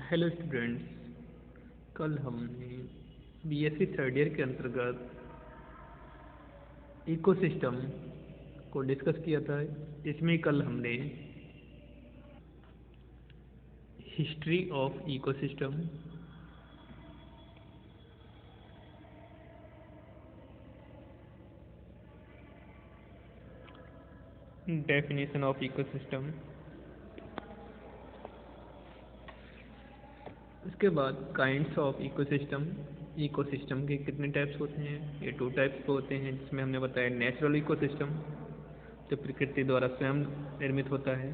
Hello students. कल हमने BSc third year के अंतर्गत इकोसिस्टम को डिस्कस किया था। इसमें कल हमने history of ecosystem, definition of ecosystem, उसके बाद काइंड्स ऑफ इकोसिस्टम, इकोसिस्टम के कितने टाइप्स होते हैं। ये 2 टाइप्स के होते हैं, जिसमें हमने बताया नेचुरल इकोसिस्टम जो प्रकृति द्वारा स्वयं निर्मित होता है।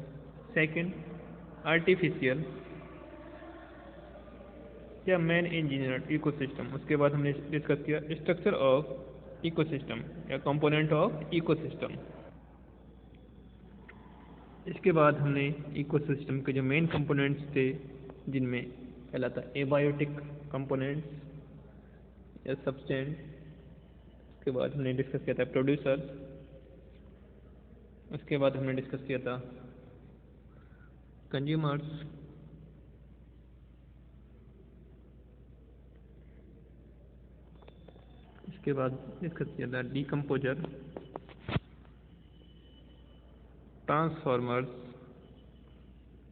सेकंड, आर्टिफिशियल या मैन इंजीनियर्ड इकोसिस्टम। उसके बाद हमने डिस्कस किया स्ट्रक्चर ऑफ इकोसिस्टम या कंपोनेंट ऑफ इकोसिस्टम। इसके बाद हमने इकोसिस्टम के जो मेन कंपोनेंट्स थे, जिनमें पहला था एबायोटिक कंपोनेंट्स या सब्सटेंस। उसके बाद हमने डिस्कस किया था प्रोड्यूसर। उसके बाद हमने डिस्कस किया था कंज्यूमर्स। इसके बाद डिस्कस किया था डीकम्पोजर, ट्रांसफॉर्मर्स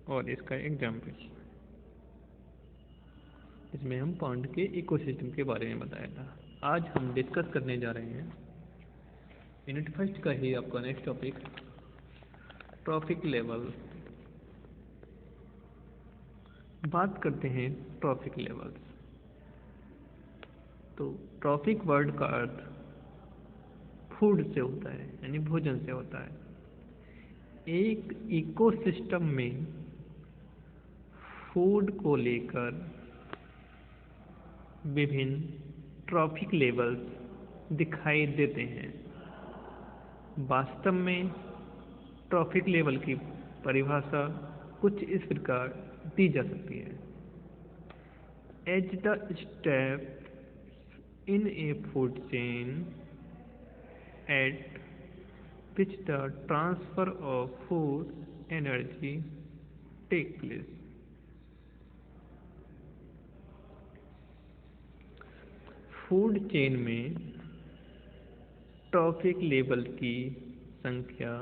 और इसका एग्जाम्पल। इसमें हम पॉन्ड के इकोसिस्टम के बारे में बताया था। आज हम डिस्कस करने जा रहे हैं यूनिट फर्स्ट का ही आपका नेक्स्ट टॉपिक, ट्रॉफिक लेवल। बात करते हैं ट्रॉफिक लेवल्स। तो ट्रॉफिक वर्ड का अर्थ फूड से होता है, यानी भोजन से होता है। एक इकोसिस्टम में फूड को लेकर विभिन्न ट्रॉफिक लेवल्स दिखाई देते हैं। वास्तव में ट्रॉफिक लेवल की परिभाषा कुछ इस प्रकार दी जा सकती है। As the step in a food chain at which the transfer of food energy take place। Food chain में ट्रॉफिक लेवल की संख्या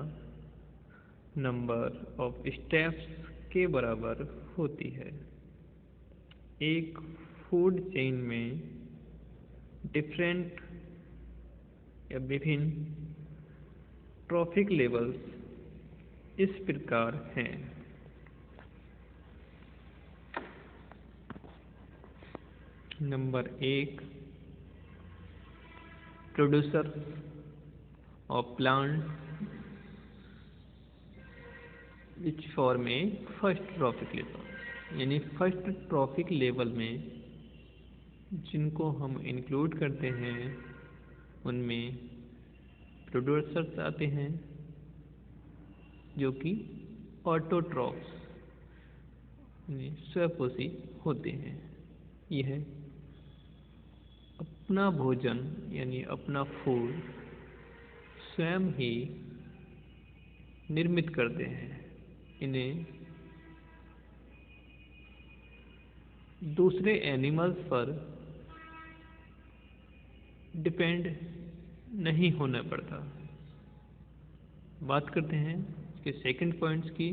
नंबर ऑफ स्टेप्स के बराबर होती है। एक फूड चेन में डिफरेंट या विभिन्न ट्रॉफिक लेवल्स इस प्रकार हैं। Number 1, producer of plant which form A first trophic level, यानी फर्स्ट ट्रॉफिक लेवल में जिनको हम इंक्लूड करते हैं उनमें प्रोड्यूसर्स आते हैं जो कि ऑटोट्रॉफ्स यानी स्वपोषी होते हैं। यह अपना भोजन यानी अपना फूड स्वयं ही निर्मित करते हैं। इन्हें दूसरे एनिमल्स पर डिपेंड नहीं होना पड़ता। बात करते हैं इसके सेकंड पॉइंट्स की।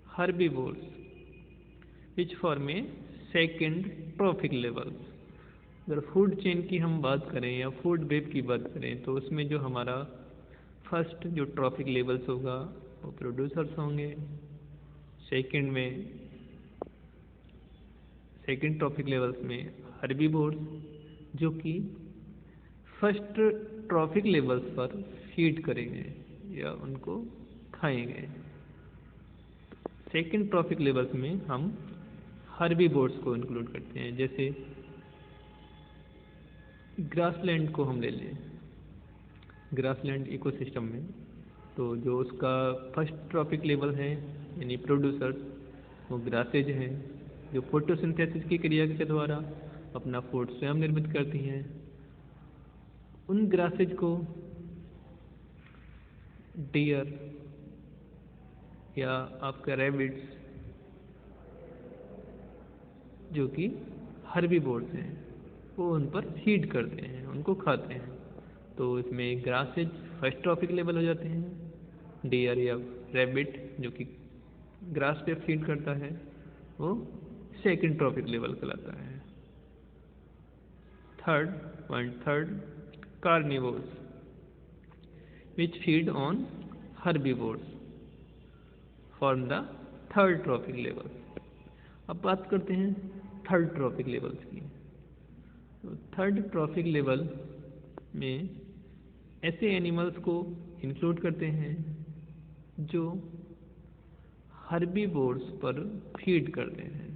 Herbivores which form A second trophic level. अगर फूड चेन की हम बात करें या फूड वेब की बात करें तो उसमें जो हमारा फर्स्ट जो ट्रॉफिक लेवल्स होगा वो प्रोड्यूसर्स होंगे। सेकंड ट्रॉफिक लेवल्स में हर्बीवोर्स जो कि फर्स्ट ट्रॉफिक लेवल्स पर फीड करेंगे या उनको खाएंगे। सेकंड ट्रॉफिक लेवल्स में हम हर्बीवोर्स को इंक्लूड करते हैं। जैसे ग्रासलैंड को हम ले लें, ग्रासलैंड इकोसिस्टम में तो जो उसका फर्स्ट ट्रॉफिक लेवल है यानी प्रोड्यूसर्स वो ग्रासेज हैं जो फोटोसिंथेसिस की क्रिया के द्वारा अपना फूड स्वयं निर्मित करती हैं। उन ग्रासेज को डियर या आपका रैबिट्स जो कि हर्बीवोर्स हैं, वो उन पर फीड करते हैं, उनको खाते हैं। तो इसमें ग्रासेज फर्स्ट ट्रॉफिक लेवल हो जाते हैं। डियर या रैबिट जो कि ग्रास पे फीड करता है वो सेकंड ट्रॉफिक लेवल कहलाता है। Third carnivores which feed on herbivores form the third trophic level। अब बात करते हैं थर्ड ट्रॉफिक लेवल्स की। तो थर्ड ट्रॉफिक लेवल में ऐसे एनिमल्स को इंक्लूड करते हैं जो हर्बीवोर्स पर फीड करते हैं,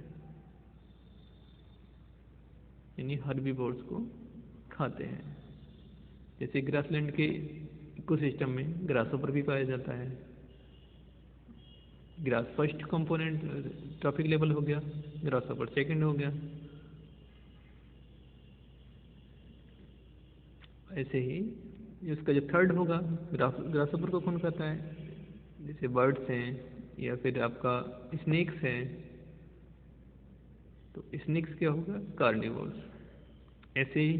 यानी हर्बीवोर्स को खाते हैं। जैसे ग्रासलैंड के इकोसिस्टम में ग्रासहोपर भी पाया जाता है। Grass first component trophic level हो गया, ग्रासहोपर सेकंड हो गया। ऐसे ही इसका जो थर्ड होगा ग्रासहोपर को कौन खाता है, जैसे बर्ड्स हैं या फिर आपका स्नेक्स हैं। तो स्नेक्स क्या होगा, कार्निवोर्स। ऐसे ही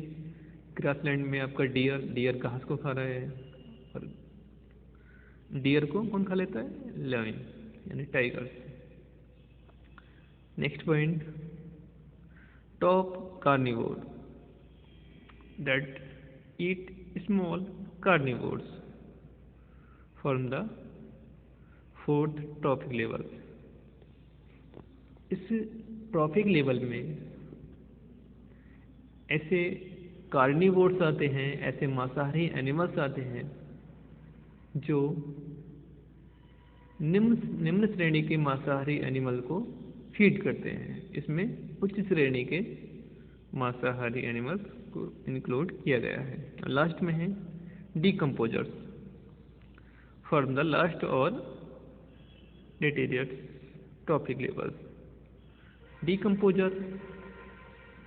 ग्रासलैंड में आपका डियर घास को खा रहा है, और डियर को कौन खा लेता है, लायन यानी tigers. Next point, top carnivore that eat small carnivores from the fourth trophic level. इस ट्रॉफिक लेवल में ऐसे कार्निवोर्स आते हैं, ऐसे मांसाहारी एनिमल्स आते हैं जो निम्न श्रेणी के मांसाहारी एनिमल को फीड करते हैं। इसमें उच्च श्रेणी के मांसाहारी एनिमल्स को इंक्लूड किया गया है। लास्ट में है डीकम्पोजर्स फ्रॉम द लास्ट और डेटेरियस ट्रॉफिक लेवल्स। डीकम्पोजर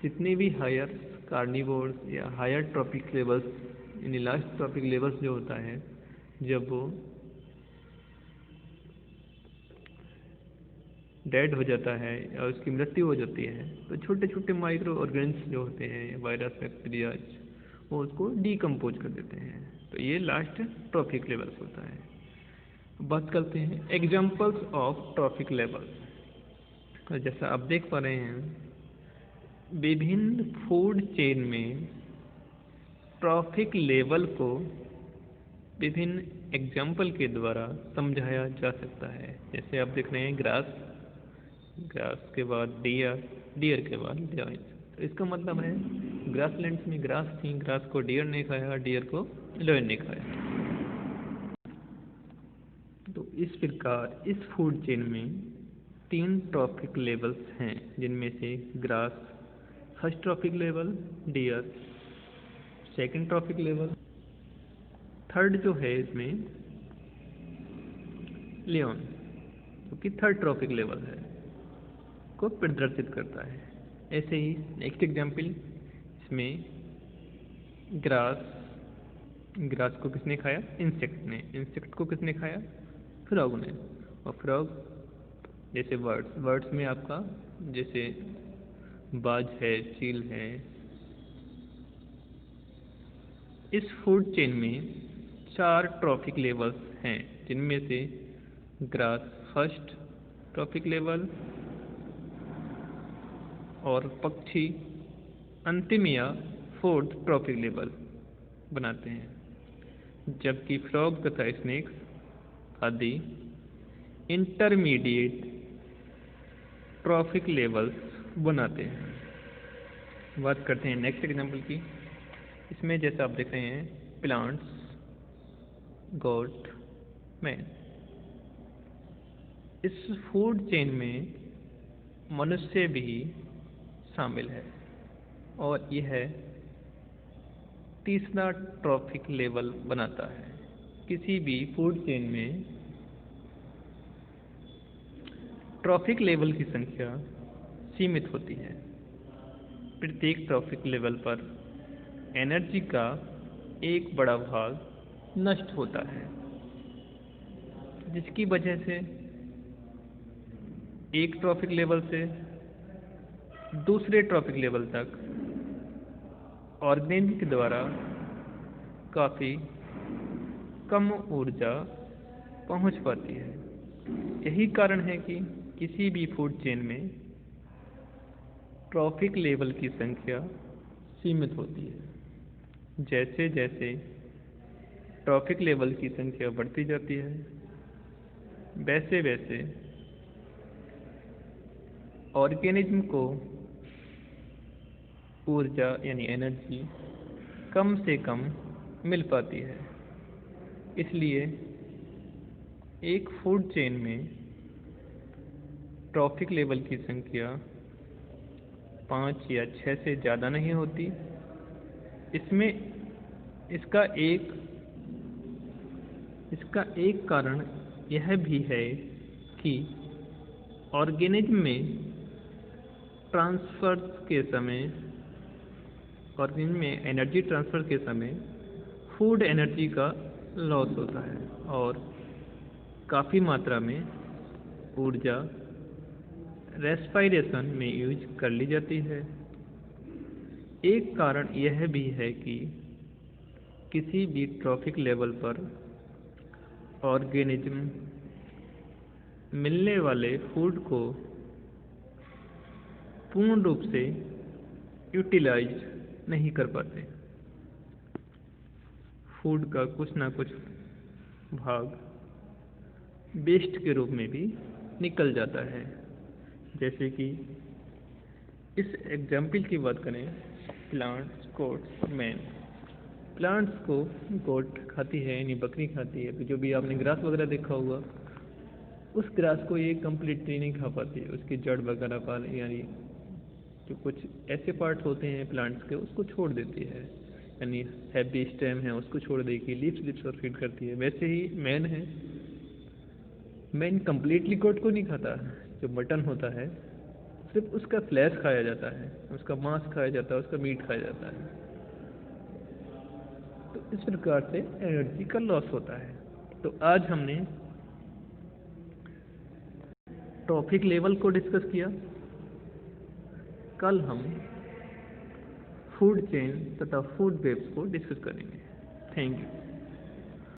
जितने भी हायर कार्निवोर्स या हायर ट्रॉफिक लेवल्स, यानी लास्ट ट्रॉफिक लेवल्स जो होता है, जब वो डेड हो जाता है या उसकी मृत्यु हो जाती है, तो छोटे छोटे माइक्रो ऑर्गेनिज्म जो होते हैं, वायरस बैक्टीरिया, वो उसको डीकम्पोज कर देते हैं। तो ये लास्ट ट्रॉफिक लेवल्स होता है। बात करते हैं एग्जांपल्स ऑफ ट्रॉफिक लेवल्स। तो जैसा आप देख पा रहे हैं, विभिन्न फूड चेन में ट्रॉफिक लेवल को विभिन्न एग्जाम्पल के द्वारा समझाया जा सकता है। जैसे आप देख रहे हैं ग्रास के बाद डियर के बाद लायन। तो इसका मतलब है ग्रासलैंड्स में ग्रास थी, ग्रास को डियर ने खाया, डियर को लायन ने खाया। तो इस प्रकार इस फूड चेन में 3 ट्रॉफिक लेवल्स हैं, जिनमें से grass first trophic level, deer second trophic level, third जो है इसमें लियोन जो कि थर्ड ट्रॉफिक लेवल है को प्रदर्शित करता है। ऐसे ही नेक्स्ट एग्जाम्पल, इसमें ग्रास को किसने खाया, इंसेक्ट ने। इंसेक्ट को किसने खाया, फ्रॉग ने। और फ्रॉग जैसे वर्ड्स में आपका जैसे बाज है, चील है। इस फूड चेन में 4 ट्रॉफिक लेवल्स हैं, जिनमें से ग्रास फर्स्ट ट्रॉफिक लेवल और पक्षी अंतिम या फोर्थ ट्रॉफिक लेवल बनाते हैं, जबकि फ्रॉग तथा स्नेक्स आदि इंटरमीडिएट ट्रॉफिक लेवल्स बनाते हैं। बात करते हैं नेक्स्ट एग्जाम्पल की। इसमें जैसा आप देख रहे हैं, प्लांट्स, गोट, मैन। इस फूड चेन में मनुष्य भी शामिल है, और यह तीसरा ट्रॉफिक लेवल बनाता है। किसी भी फूड चेन में ट्रॉफिक लेवल की संख्या सीमित होती है। प्रत्येक ट्रॉफिक लेवल पर एनर्जी का एक बड़ा भाग नष्ट होता है, जिसकी वजह से एक ट्रॉफिक लेवल से दूसरे ट्रॉफिक लेवल तक ऑर्गेनिक द्वारा काफ़ी कम ऊर्जा पहुंच पाती है। यही कारण है कि किसी भी फूड चेन में ट्रॉफिक लेवल की संख्या सीमित होती है। जैसे जैसे ट्रॉफिक लेवल की संख्या बढ़ती जाती है, वैसे वैसे ऑर्गेनिज्म को ऊर्जा यानी एनर्जी कम से कम मिल पाती है। इसलिए एक फूड चेन में ट्रॉफिक लेवल की संख्या 5 या 6 से ज़्यादा नहीं होती। इसमें इसका एक कारण यह भी है कि ऑर्गेनिज्म में ट्रांसफर के समय ऑर्गेनिज्म में एनर्जी ट्रांसफ़र के समय फूड एनर्जी का लॉस होता है और काफ़ी मात्रा में ऊर्जा रेस्पिरेशन में यूज कर ली जाती है। एक कारण यह भी है कि किसी भी ट्रॉफिक लेवल पर ऑर्गेनिज्म मिलने वाले फूड को पूर्ण रूप से यूटिलाइज नहीं कर पाते। फूड का कुछ ना कुछ भाग वेस्ट के रूप में भी निकल जाता है। जैसे कि इस एग्जाम्पल की बात करें, प्लांट्स, गोट्स, मैन। प्लांट्स को गोट खाती है यानी बकरी खाती है, जो भी आपने ग्रास वगैरह देखा होगा, उस ग्रास को ये कम्प्लीटली नहीं खा पाती है। उसकी जड़ वगैरह पाल यानी जो कुछ ऐसे पार्ट्स होते हैं प्लांट्स के, उसको छोड़ देती है। यानी हैवी स्टेम है, उसको छोड़ देगी, लीव्स और फीड करती है। वैसे ही मैन है, मैन कम्प्लीटली गोट को नहीं खाता। जो मटन होता है सिर्फ उसका फ्लैश खाया जाता है, उसका मांस खाया जाता है, उसका मीट खाया जाता है। तो इस प्रकार से एनर्जी का लॉस होता है। तो आज हमने ट्रॉफिक लेवल को डिस्कस किया। कल हम फूड चेन तथा फूड वेब्स को डिस्कस करेंगे। Thank you.